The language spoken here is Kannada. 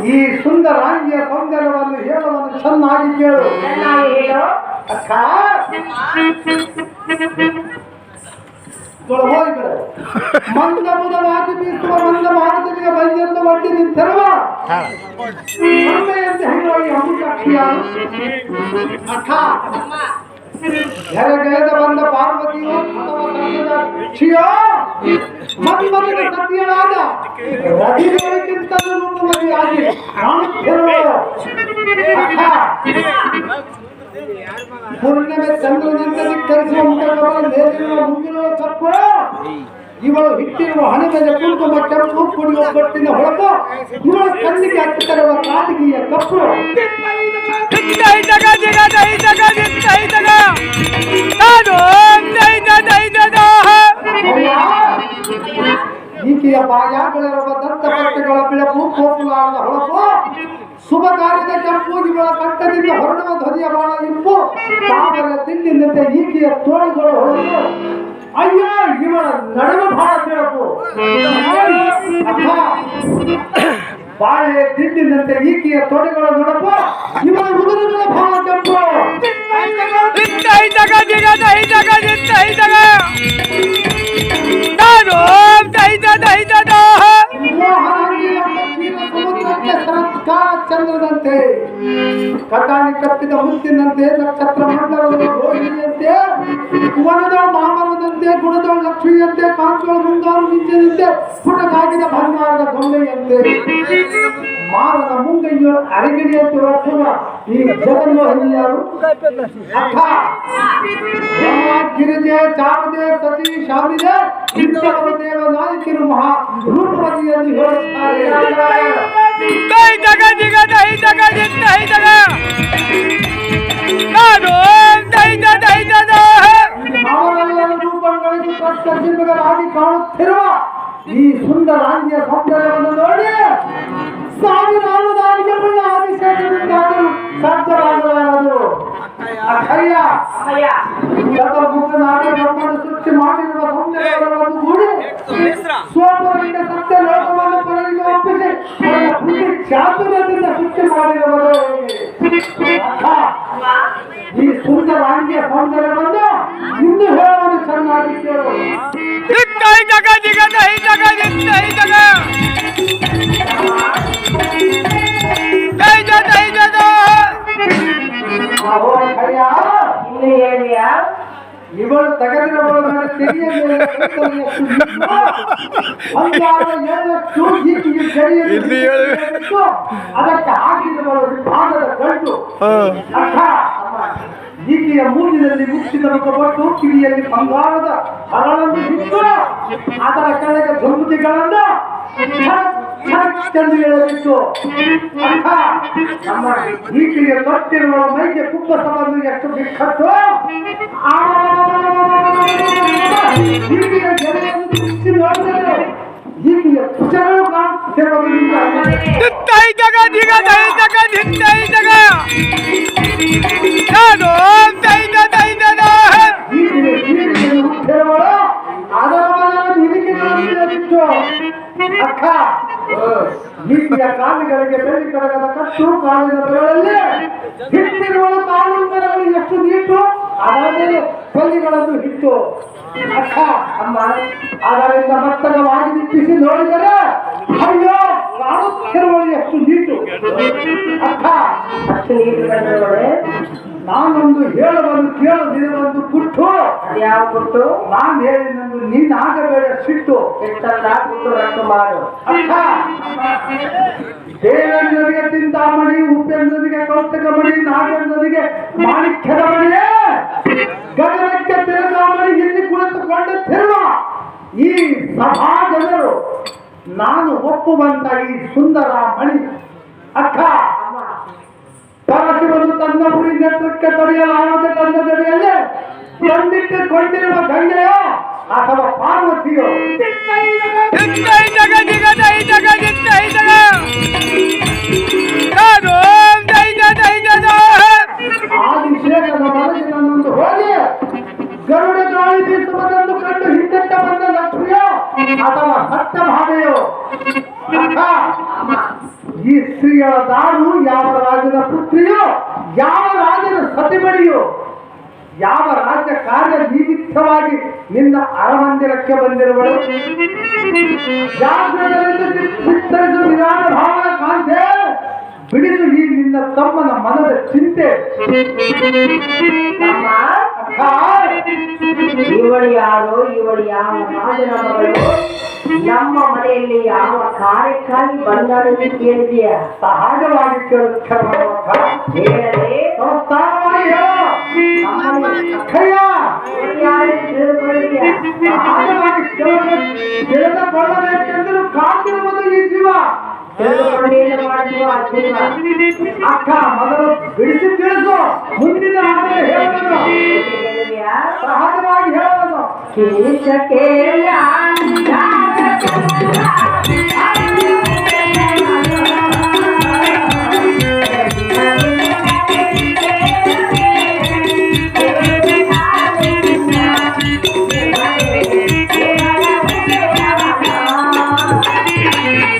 ಈ ಸುಂದರಾಂಗಿಯ ಸೌಂದರ್ಯವನ್ನು ಹೇಳುವನ್ನು ಚೆನ್ನಾಗಿ ಕೇಳು. ಅಕ್ಕ ಮಂದ ಮುದವಾಗಿ ಬೀಸುವ ಮಂದ ಮಾರುತಿಗೆ ಬೈಯನ್ನು ಒಡ್ಡಿ ನಿಂತಿರುವ ಅಕ್ಕ ಹೆರಗೆಳೆದ ಬಂದ ಪಾರ್ವತಿಯೋ ಅಥವಾ ಕ್ಷಿಯೋ ಮನ್ಮಥನ ಸತಿಯಳಾದ ರವಿಗಳಿಗಿಂತಲೂ ರೂಪವತಿಯಾಗಿ ಕಾಣುತ್ತಿರುವ ಪೂರ್ಣಿಮೆ ಚಂದ್ರನಂತೆ ಧಿಕ್ಕರಿಸುವ ಮುಖಗಳ ಮೇಲಿರುವ ಮುಂಗಿರುವ ಕಪ್ಪು ಇವಳು ಹಿಟ್ಟಿರುವ ಹಣೆ ಮೇಲೆ ಕುಂಕುಮ ಕೆಂಪು ಕುಡಿಯುವ ಬಟ್ಟಿನ ಹೊಳಪು ಇವಳ ಕಣ್ಣಿಗೆ ಹಚ್ಚುತ್ತಿರುವ ಕಾದಿಗೆಯ ಕಪ್ಪು ಈಕೆಯ ಬಾಯಾಗಳಿರುವ ದಂತ ಬಟ್ಟೆಗಳ ಬೆಳಕು ಕೋಪುಲಾರದ ಹೊಳಪು ಶುಭ ಕಾರ್ಯದ ಕೆಂಪು ಇವಳ ಕಂಠದಿಂದ ಹೊರಡುವ ಧ್ವನಿಯ ಬಾಳ ಇಂಪು ತಾವರ ತಿಂಡಿನಂತೆ ಈಕೆಯ ತೋಳುಗಳು ಹೊರಟು ಅಯ್ಯೋ ಇವಳ ನಡುವೆ ಬಹಳ ಬೆಳಕು ಬಾಳೆ ತಿಂಡಿನಂತೆ ಈಕೆಯ ತೊಡೆಗಳ ನಡುವು ಇವಳ ಉಗುರುಗಳ ಬಹಳ ಕೆಂಪು ಚಂದ್ರದಂತೆ ಕಟಾಣಿ ಕಟ್ಟಿದ ಮುತ್ತಿನಂತೆ ನಕ್ಷತ್ರ ಮಂಡಲದ ರೋಹಿಣಿಯಂತೆ ವನದ ಮಾಮರದಂತೆ ಗುಣದ ಲಕ್ಷ್ಮಿಯಂತೆ ಕಾಂತೋಳ ಮುಂಗಾರು ನಿಂತಿದಂತೆ ಪುಟಗಾಗಿದ ಬಂಗಾರದ ಗೊಂಬೆಯಂತೆ ಮಾರದ ಮುಂಗೈಯ ಅರಗಿಣಿಯಂತೆ ರಕ್ಷಣ ಈ ಜಗನ್ಮೋಹಿನಿಯರು ಅಕ್ಕ ಗಿರಿಜೆ ಚಾಮದೆ ಸತಿ ಶಾಮಿದೆ ಇಂಥವರ ದೇವ ನಾಯಕಿರು ಮಹಾ ರೂಪವತಿಯಲ್ಲಿ ಹೇಳುತ್ತಾರೆ. ಅವರೆಲ್ಲರ ರೂಪಗಳಿಗೂ ಪ್ರತ್ಯಕ್ಷರಾಗಿ ಕಾಣುತ್ತಿರುವ ಈ ಸುಂದರಾಂಗಿಯ ಸೌಂದರ್ಯವನ್ನು ನೋಡಿ ಸಾವಿರಾರು ದಾರಿಗೆ ಮುಳ್ಳ ಆದಿಶೇಷದಿಂದಾದರೂ ಸಾಧ್ಯವಾಗಲಾರದು. ಚತುರ್ಮುಖನಾಗಿ ಬ್ರಹ್ಮನ ಸೃಷ್ಟಿ ಮಾಡಿರುವ ಸೌಂದರ್ಯವನ್ನು ಕೂಡಿ ಸೋಮರಿಂದ ಸತ್ಯ ಲೋಕವನ್ನು ಪರರಿಗೆ ಒಪ್ಪಿಸಿ ಬುದ್ಧಿ ಚಾತುರ್ಯದಿಂದ ಸೃಷ್ಟಿ ಮಾಡಿರುವುದು. ಈ ಸುಂದರಾಂಗಿಯ ಸೌಂದರ್ಯವನ್ನು ಇನ್ನು ಹೇಳುವುದು ಚೆನ್ನಾಗಿ ಕೇಳು. ಇವಳು ತೆಗೆದಿರಬಹುದು ಅದಕ್ಕೆ ಹಾಕಿದವರು ಭಾಗದ ಗಂಟು ಈಕೆಯ ಮೂಗಿನಲ್ಲಿ ಮುಚ್ಚಿದ ಮುಖಪಟ್ಟು ಕಿವಿಯಲ್ಲಿ ಬಂಗಾರದ ಹರಳನ್ನು ಬಿಟ್ಟು ಅದರ ಕೆಳಗೆ ದುರ್ಬುದ್ಧಿಗಳನ್ನು ಚೆಂದು ಹೇಳಬೇಕು. ನಮ್ಮ ಈಕೆಯ ತೊಟ್ಟಿರುವ ಮೈಗೆ ಕುಪ್ಪಸವನ್ನು ಎಷ್ಟು ಬಿಕ್ಕಟ್ಟು ಈಕೆಯ ಗೆರೆಯನ್ನು ಮುಚ್ಚಿ ನೋಡಿದರೆ ಈಕೆಯ ಕುಚಗಳು ಕಾಣುತ್ತಿರುವುದರಿಂದ ಅಕ್ಕ ಈಕೆಯ ಕಾಲುಗಳಿಗೆ ಬೆಳ್ಳಿ ಕಡಗದ ಕಟ್ಟು ಕಾಲಿನ ಬೆರಳಲ್ಲಿ ಹಿಟ್ಟಿರುವ ಕಾಲುಂಗರಗಳು ಎಷ್ಟು ನೀಟು ಅದರ ಮೇಲೆ ಪಲ್ಲಿಗಳನ್ನು ಹಿಟ್ಟು ಅಕ್ಕ ಅಮ್ಮ ಅದರಿಂದ ಮತ್ತಗವಾಗಿ ದಿಟ್ಟಿಸಿ ನೋಡಿದರೆ ಅಯ್ಯೋ ಕಾಣುತ್ತಿರುವಳು ಎಷ್ಟು ನೀಟು ಅಕ್ಕ ಅಷ್ಟು ನೀಟು. ನಾನೊಂದು ಹೇಳುವನ್ನು ಕೇಳು ದಿನವೊಂದು ಕುಟ್ಟು ಯಾವ ಕುಟ್ಟು ನಾನು ಹೇಳಿದಂದು ನೀನಾಗಬೇಡ ಸಿಟ್ಟು ಎಷ್ಟೊಂದು ಮಾಡು ಅಕ್ಕ ದೇವೇಂದ್ರನಿಗೆ ಚಿಂತಾಮಣಿ ಉಪೇಂದ್ರನಿಗೆ ಕೌತಕಮಣಿ ನಾಗೇಂದ್ರನಿಗೆ ಮಾಣಿಕ್ಯದ ಮಣಿಯೇ ಗಗನಕ್ಕೆ ತಿರುಗಾಮಣಿ ಇಲ್ಲಿ ಕುಳಿತುಕೊಂಡುತ್ತಿರುವ ಈ ಸಭಾ ಜನರು ನಾನು ಒಪ್ಪುವಂತ ಈ ಸುಂದರ ಮಣಿ ಅಕ್ಕ ಪರಶಿವನು ತನ್ನ ಗುರಿ ನೇತ್ರಕ್ಕೆ ತಡೆಯಲಾಗದೆ ತನ್ನ ಜಡೆಯಲ್ಲಿ ಬಂದಿಟ್ಟುಕೊಂಡಿರುವ ಗಂಗೆಯೋ ಅಥವಾ ಪಾರ್ವತಿಯೋ ಆದಿಶೇಷನ ಮನಸ್ಸಿನನ್ನೊಂದು ಹೋಗಿ ಗರುಡ ಗಾಳಿ ಬೀಸುವುದನ್ನು ಕಂಡು ಹಿಂದೆಟ್ಟ ಬಂದ ಲಕ್ಷ್ಮಿಯೋ ಅಥವಾ ಸತ್ಯಭಾಮೆಯೋ ಈ ಸ್ತ್ರೀಯ ದಾರು ಯಾವ ರಾಜನ ಪುತ್ರಿಯೋ, ಯಾವ ರಾಜನ ಸತಿಮಣಿಯೋ, ಯಾವ ರಾಜ್ಯ ಕಾರ್ಯ ನಿಮಿತ್ತವಾಗಿ ನಿನ್ನ ಅರಮಂದಿರಕ್ಕೆ ಬಂದಿರುವಳು? ಜಾಗ್ರತೆಯಿಂದ ಚಿತ್ತರಿಸು ವಿರಾಟ ಭಾವನ ಕಾಂತೆ, ಬಿಡಿಸು ಈ ನಿನ್ನ ತಮ್ಮನ ಮನದ ಚಿಂತೆ. ಅಕ್ಕ, ಇವಳು ಯಾರು? ಇವಳು ಯಾವ ರಾಜನ ಮಗಳು? ನಮ್ಮ ಮನೆಯಲ್ಲಿ ಯಾವ ಕಾರ್ಯಕ್ಕಾಗಿ ಬಂದಾಳೆಂದು ಕೇಳಿದೆಯಾ? ಸಹಜವಾಗಿ ಕೇಳುತ್ತೇನೆ ಹೇಳದೆ ಸಂಸ್ಥಾನವಾಗಿ ಅಕ್ಕಯ್ಯ, ಸಹಜವಾಗಿ ತಿಳಿದುಕೊಳ್ಳಬೇಕೆಂದರೂ ಕಾದಿರುವುದು ಈ ಜೀವ. ಅಕ್ಕ, ಮೊದಲು ಬಿಡಿಸಿ ತಿಳಿಸು, ಮುಂದಿನ ಆಮೇಲೆ ಹೇಳೋದು. ಸಹಜವಾಗಿ ಹೇಳೋದು.